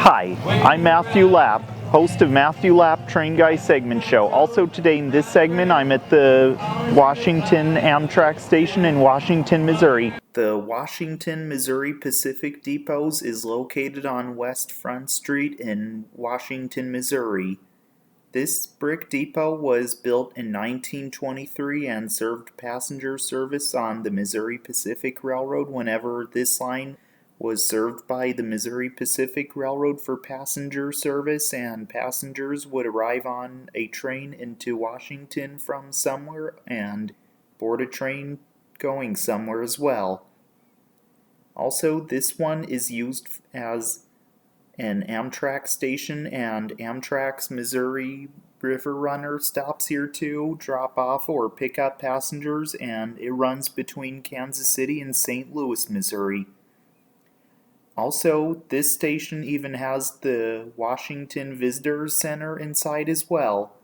Hi, I'm Matthew Lapp, host of Matthew Lapp Train Guy Segment Show. Also today in this segment, I'm at the Washington Amtrak station in Washington, Missouri. The Washington, Missouri Pacific Depots is located on West Front Street in Washington, Missouri. This brick depot was built in 1923 and served passenger service on the Missouri Pacific Railroad whenever this line was served by the Missouri Pacific Railroad for passenger service, and passengers would arrive on a train into Washington from somewhere and board a train going somewhere as well. Also, this one is used as an Amtrak station, and Amtrak's Missouri River Runner stops here to drop off or pick up passengers, and it runs between Kansas City and St. Louis, Missouri. Also, this station even has the Washington Visitors Center inside as well.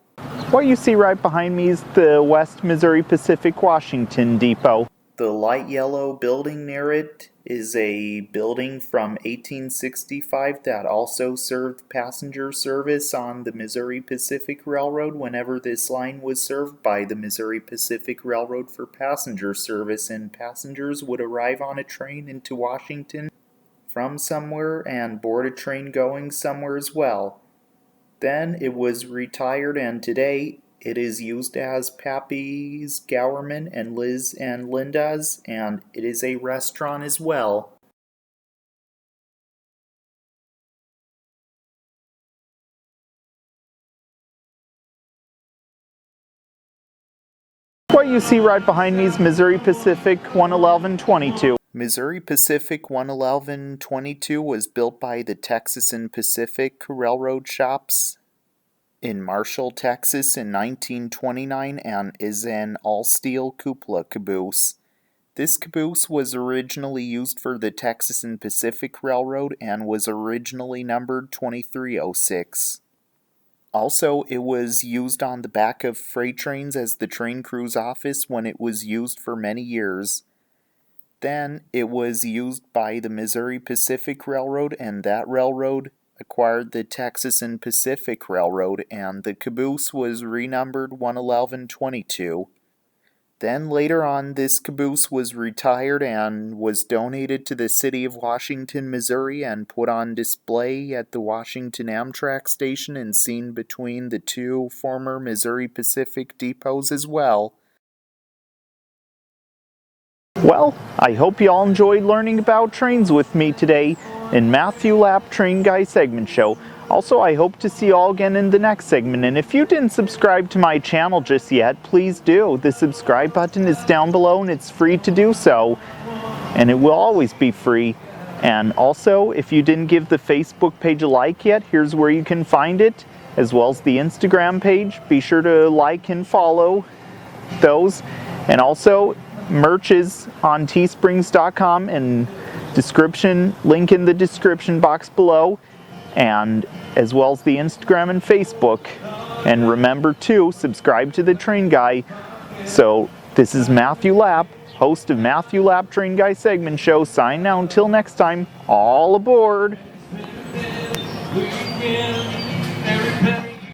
What you see right behind me is the West Missouri Pacific Washington Depot. The light yellow building near it is a building from 1865 that also served passenger service on the Missouri Pacific Railroad whenever this line was served by the Missouri Pacific Railroad for passenger service, and passengers would arrive on a train into Washington from somewhere and board a train going somewhere as well. Then it was retired, and today it is used as Pappy's, Gowerman, and Liz and Linda's, and it is a restaurant as well. What you see right behind me is Missouri Pacific 11122. Missouri Pacific 11122 was built by the Texas and Pacific Railroad Shops in Marshall, Texas in 1929 and is an all-steel cupola caboose. This caboose was originally used for the Texas and Pacific Railroad and was originally numbered 2306. Also, it was used on the back of freight trains as the train crew's office when it was used for many years. Then it was used by the Missouri Pacific Railroad, and that railroad acquired the Texas and Pacific Railroad, and the caboose was renumbered 11122. Then later on, this caboose was retired and was donated to the city of Washington, Missouri, and put on display at the Washington Amtrak station and seen between the two former Missouri Pacific depots as well. Well, I hope you all enjoyed learning about trains with me today in Matthew Lapp Train Guy Segment Show. Also, I hope to see you all again in the next segment. And if you didn't subscribe to my channel just yet, please do. The subscribe button is down below and it's free to do so. And it will always be free. And also, if you didn't give the Facebook page a like yet, here's where you can find it, as well as the Instagram page. Be sure to like and follow those. And also, merch is on teesprings.com, and link in the description box below, and as well as the Instagram and Facebook. And remember to subscribe to the Train Guy. So this is Matthew Lapp, host of Matthew Lapp Train Guy Segment Show, signing out until next time. All aboard!